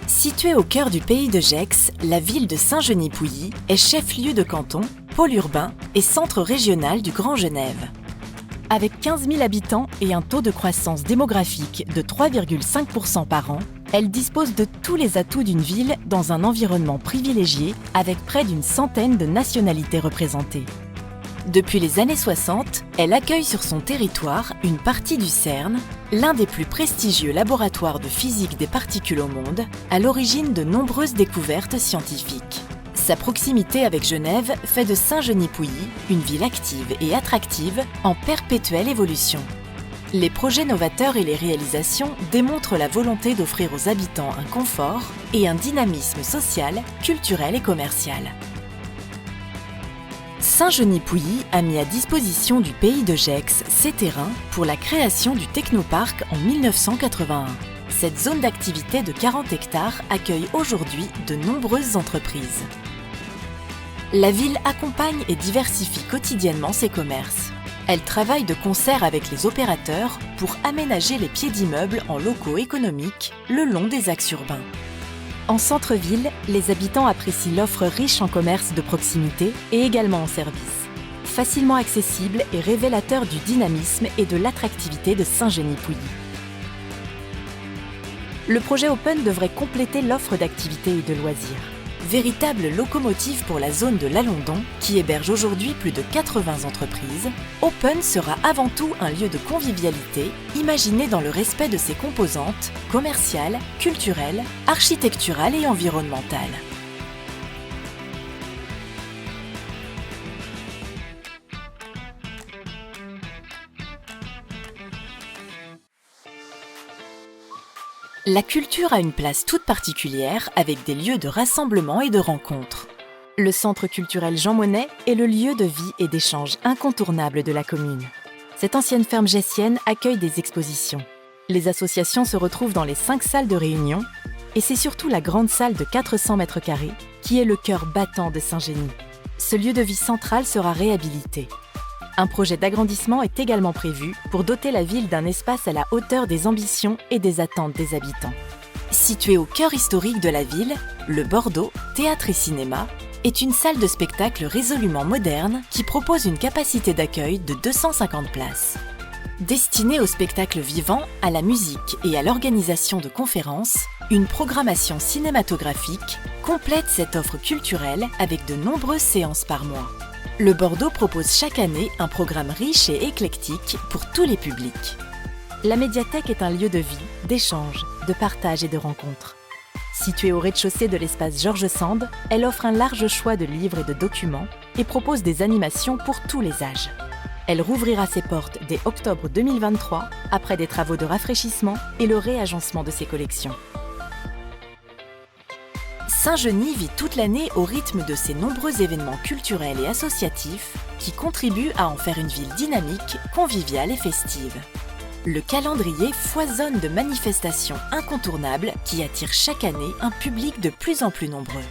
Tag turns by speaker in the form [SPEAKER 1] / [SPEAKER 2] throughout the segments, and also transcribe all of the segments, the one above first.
[SPEAKER 1] Située au cœur du pays de Gex, la ville de Saint-Genis-Pouilly est chef-lieu de canton, pôle urbain et centre régional du Grand Genève. Avec 15 000 habitants et un taux de croissance démographique de 3,5% par an, elle dispose de tous les atouts d'une ville dans un environnement privilégié avec près d'une centaine de nationalités représentées. Depuis les années 60, elle accueille sur son territoire une partie du CERN, l'un des plus prestigieux laboratoires de physique des particules au monde, à l'origine de nombreuses découvertes scientifiques. Sa proximité avec Genève fait de Saint-Genis-Pouilly une ville active et attractive en perpétuelle évolution. Les projets novateurs et les réalisations démontrent la volonté d'offrir aux habitants un confort et un dynamisme social, culturel et commercial. Saint-Genis-Pouilly a mis à disposition du pays de Gex ses terrains pour la création du Technoparc en 1981. Cette zone d'activité de 40 hectares accueille aujourd'hui de nombreuses entreprises. La ville accompagne et diversifie quotidiennement ses commerces. Elle travaille de concert avec les opérateurs pour aménager les pieds d'immeubles en locaux économiques le long des axes urbains. En centre-ville, les habitants apprécient l'offre riche en commerces de proximité et également en services. Facilement accessible et révélateur du dynamisme et de l'attractivité de Saint-Genis-Pouilly. Le projet Open devrait compléter l'offre d'activités et de loisirs. Véritable locomotive pour la zone de l'Alondon, qui héberge aujourd'hui plus de 80 entreprises, Open sera avant tout un lieu de convivialité, imaginé dans le respect de ses composantes commerciales, culturelles, architecturales et environnementales. La culture a une place toute particulière avec des lieux de rassemblement et de rencontres. Le centre culturel Jean Monnet est le lieu de vie et d'échange incontournable de la commune. Cette ancienne ferme gessienne accueille des expositions. Les associations se retrouvent dans les 5 salles de réunion et c'est surtout la grande salle de 400 mètres carrés qui est le cœur battant de Saint-Genis. Ce lieu de vie central sera réhabilité. Un projet d'agrandissement est également prévu pour doter la ville d'un espace à la hauteur des ambitions et des attentes des habitants. Situé au cœur historique de la ville, le Bordeaux, théâtre et cinéma, est une salle de spectacle résolument moderne qui propose une capacité d'accueil de 250 places. Destinée au spectacle vivant, à la musique et à l'organisation de conférences, une programmation cinématographique complète cette offre culturelle avec de nombreuses séances par mois. Le Bordeaux propose chaque année un programme riche et éclectique pour tous les publics. La médiathèque est un lieu de vie, d'échange, de partage et de rencontres. Située au rez-de-chaussée de l'espace Georges Sand, elle offre un large choix de livres et de documents et propose des animations pour tous les âges. Elle rouvrira ses portes dès octobre 2023, après des travaux de rafraîchissement et le réagencement de ses collections. Saint-Genis vit toute l'année au rythme de ses nombreux événements culturels et associatifs qui contribuent à en faire une ville dynamique, conviviale et festive. Le calendrier foisonne de manifestations incontournables qui attirent chaque année un public de plus en plus nombreux.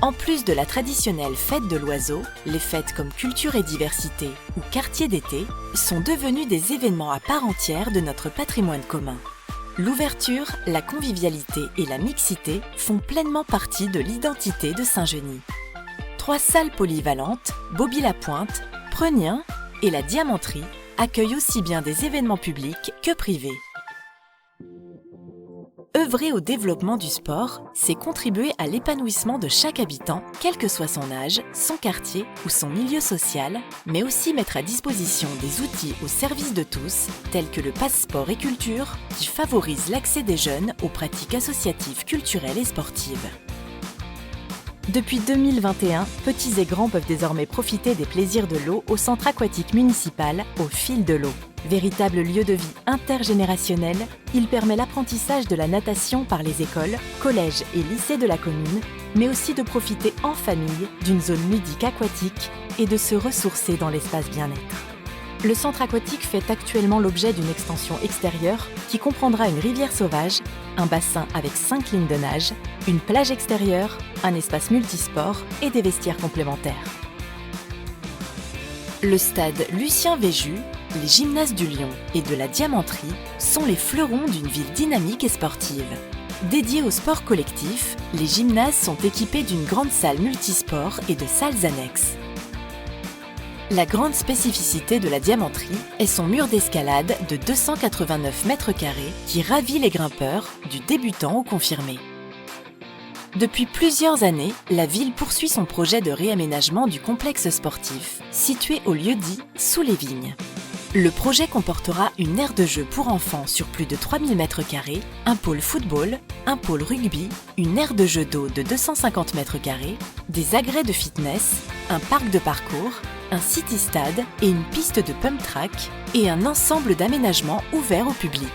[SPEAKER 1] En plus de la traditionnelle fête de l'oiseau, les fêtes comme Culture et Diversité ou Quartier d'été sont devenus des événements à part entière de notre patrimoine commun. L'ouverture, la convivialité et la mixité font pleinement partie de l'identité de Saint-Genis. 3 salles polyvalentes, Bobby-la-Pointe, Pregnien et la Diamanterie accueillent aussi bien des événements publics que privés. Œuvrer au développement du sport, c'est contribuer à l'épanouissement de chaque habitant, quel que soit son âge, son quartier ou son milieu social, mais aussi mettre à disposition des outils au service de tous, tels que le Passeport et Culture, qui favorise l'accès des jeunes aux pratiques associatives culturelles et sportives. Depuis 2021, petits et grands peuvent désormais profiter des plaisirs de l'eau au centre aquatique municipal au Fil de l'eau. Véritable lieu de vie intergénérationnel, il permet l'apprentissage de la natation par les écoles, collèges et lycées de la commune, mais aussi de profiter en famille d'une zone ludique aquatique et de se ressourcer dans l'espace bien-être. Le centre aquatique fait actuellement l'objet d'une extension extérieure qui comprendra une rivière sauvage, un bassin avec 5 lignes de nage, une plage extérieure, un espace multisport et des vestiaires complémentaires. Le stade Lucien Véju, les gymnases du Lion et de la Diamanterie sont les fleurons d'une ville dynamique et sportive. Dédiés au sport collectif, les gymnases sont équipés d'une grande salle multisport et de salles annexes. La grande spécificité de la Diamanterie est son mur d'escalade de 289 mètres carrés qui ravit les grimpeurs, du débutant au confirmé. Depuis plusieurs années, la ville poursuit son projet de réaménagement du complexe sportif, situé au lieu-dit Sous les Vignes. Le projet comportera une aire de jeu pour enfants sur plus de 3000 m², un pôle football, un pôle rugby, une aire de jeu d'eau de 250 m², des agrès de fitness, un parc de parcours, un city-stade et une piste de pump track et un ensemble d'aménagements ouverts au public.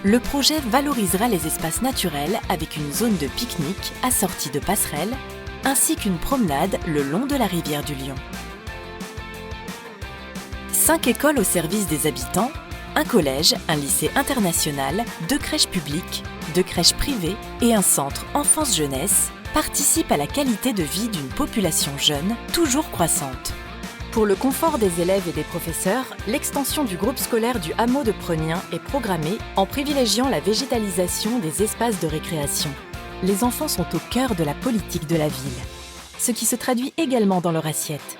[SPEAKER 1] Le projet valorisera les espaces naturels avec une zone de pique-nique assortie de passerelles ainsi qu'une promenade le long de la rivière du Lion. 5 écoles au service des habitants, un collège, un lycée international, 2 crèches publiques, 2 crèches privées et un centre enfance-jeunesse participent à la qualité de vie d'une population jeune toujours croissante. Pour le confort des élèves et des professeurs, l'extension du groupe scolaire du hameau de Pregnien est programmée en privilégiant la végétalisation des espaces de récréation. Les enfants sont au cœur de la politique de la ville, ce qui se traduit également dans leur assiette.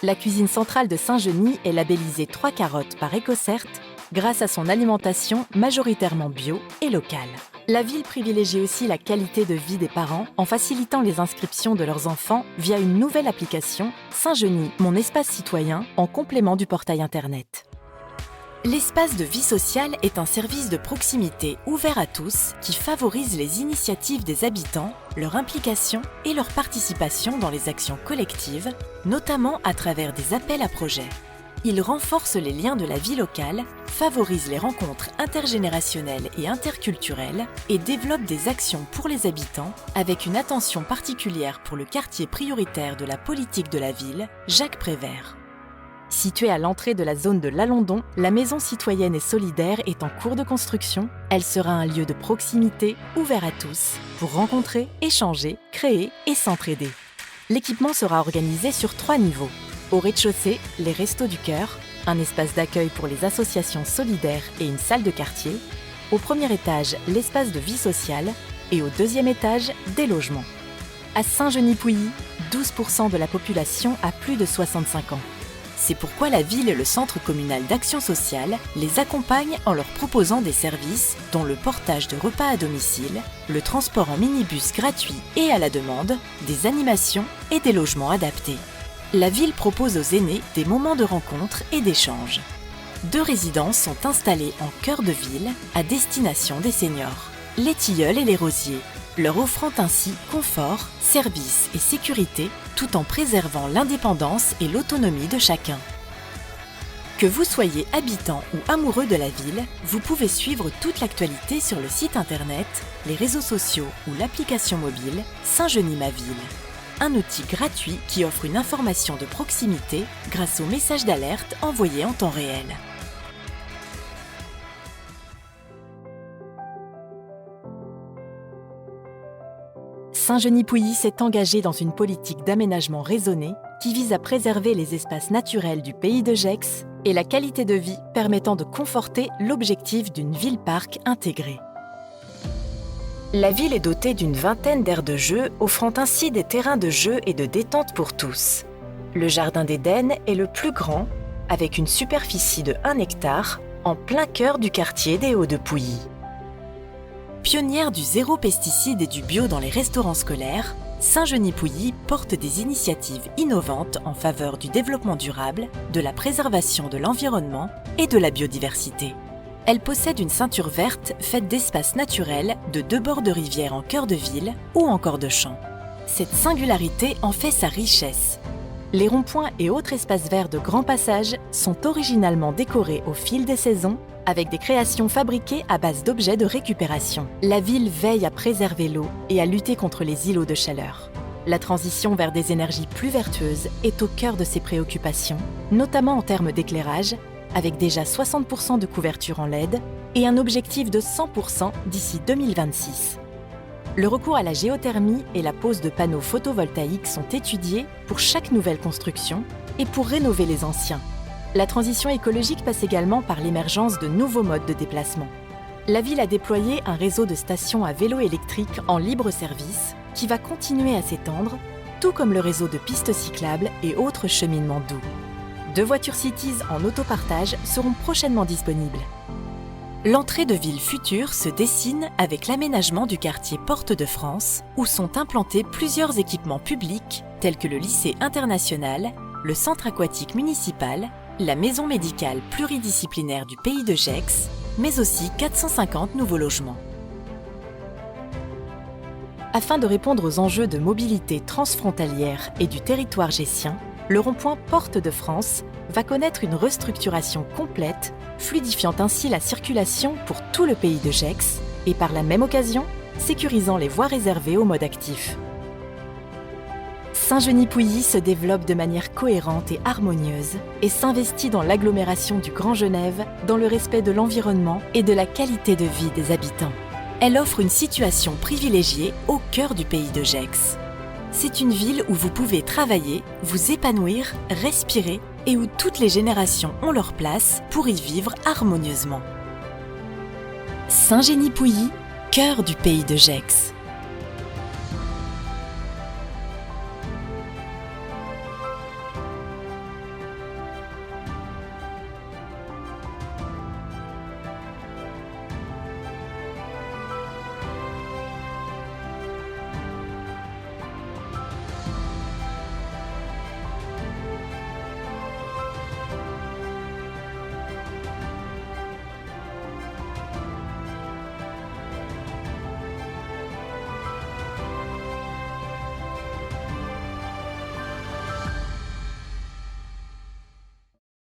[SPEAKER 1] La cuisine centrale de Saint-Genis est labellisée 3 carottes par EcoCert grâce à son alimentation majoritairement bio et locale. La ville privilégie aussi la qualité de vie des parents en facilitant les inscriptions de leurs enfants via une nouvelle application Saint-Genis, mon espace citoyen, en complément du portail internet. L'espace de vie sociale est un service de proximité ouvert à tous qui favorise les initiatives des habitants, leur implication et leur participation dans les actions collectives, notamment à travers des appels à projets. Il renforce les liens de la vie locale, favorise les rencontres intergénérationnelles et interculturelles et développe des actions pour les habitants avec une attention particulière pour le quartier prioritaire de la politique de la ville, Jacques Prévert. Située à l'entrée de la zone de l'Alondon, la maison citoyenne et solidaire est en cours de construction. Elle sera un lieu de proximité ouvert à tous pour rencontrer, échanger, créer et s'entraider. L'équipement sera organisé sur 3 niveaux. Au rez-de-chaussée, les Restos du Cœur, un espace d'accueil pour les associations solidaires et une salle de quartier. Au premier étage, l'espace de vie sociale et au deuxième étage, des logements. À Saint-Genis-Pouilly, 12% de la population a plus de 65 ans. C'est pourquoi la ville et le Centre communal d'action sociale les accompagnent en leur proposant des services dont le portage de repas à domicile, le transport en minibus gratuit et à la demande, des animations et des logements adaptés. La ville propose aux aînés des moments de rencontre et d'échange. 2 résidences sont installées en cœur de ville à destination des seniors, les Tilleuls et les Rosiers, leur offrant ainsi confort, service et sécurité tout en préservant l'indépendance et l'autonomie de chacun. Que vous soyez habitant ou amoureux de la ville, vous pouvez suivre toute l'actualité sur le site internet, les réseaux sociaux ou l'application mobile Saint-Genis ma ville. Un outil gratuit qui offre une information de proximité grâce aux messages d'alerte envoyés en temps réel. Saint-Genis-Pouilly s'est engagé dans une politique d'aménagement raisonné qui vise à préserver les espaces naturels du pays de Gex et la qualité de vie permettant de conforter l'objectif d'une ville-parc intégrée. La ville est dotée d'une vingtaine d'aires de jeu, offrant ainsi des terrains de jeu et de détente pour tous. Le jardin d'Éden est le plus grand, avec une superficie de 1 hectare, en plein cœur du quartier des Hauts-de-Pouilly. Pionnière du zéro pesticide et du bio dans les restaurants scolaires, Saint-Genis-Pouilly porte des initiatives innovantes en faveur du développement durable, de la préservation de l'environnement et de la biodiversité. Elle possède une ceinture verte faite d'espaces naturels, de 2 bords de rivière en cœur de ville ou encore de champs. Cette singularité en fait sa richesse. Les ronds-points et autres espaces verts de grand passage sont originalement décorés au fil des saisons avec des créations fabriquées à base d'objets de récupération. La ville veille à préserver l'eau et à lutter contre les îlots de chaleur. La transition vers des énergies plus vertueuses est au cœur de ses préoccupations, notamment en termes d'éclairage, avec déjà 60% de couverture en LED et un objectif de 100% d'ici 2026. Le recours à la géothermie et la pose de panneaux photovoltaïques sont étudiés pour chaque nouvelle construction et pour rénover les anciens. La transition écologique passe également par l'émergence de nouveaux modes de déplacement. La ville a déployé un réseau de stations à vélo électrique en libre service qui va continuer à s'étendre, tout comme le réseau de pistes cyclables et autres cheminements doux. 2 voitures Cities en autopartage seront prochainement disponibles. L'entrée de ville future se dessine avec l'aménagement du quartier Porte de France, où sont implantés plusieurs équipements publics tels que le lycée international, le centre aquatique municipal, la maison médicale pluridisciplinaire du pays de Gex, mais aussi 450 nouveaux logements. Afin de répondre aux enjeux de mobilité transfrontalière et du territoire gessien, le rond-point Porte de France va connaître une restructuration complète, fluidifiant ainsi la circulation pour tout le pays de Gex et par la même occasion, sécurisant les voies réservées au mode actif. Saint-Genis-Pouilly se développe de manière cohérente et harmonieuse et s'investit dans l'agglomération du Grand Genève dans le respect de l'environnement et de la qualité de vie des habitants. Elle offre une situation privilégiée au cœur du pays de Gex. C'est une ville où vous pouvez travailler, vous épanouir, respirer et où toutes les générations ont leur place pour y vivre harmonieusement. Saint-Genis-Pouilly, cœur du pays de Gex.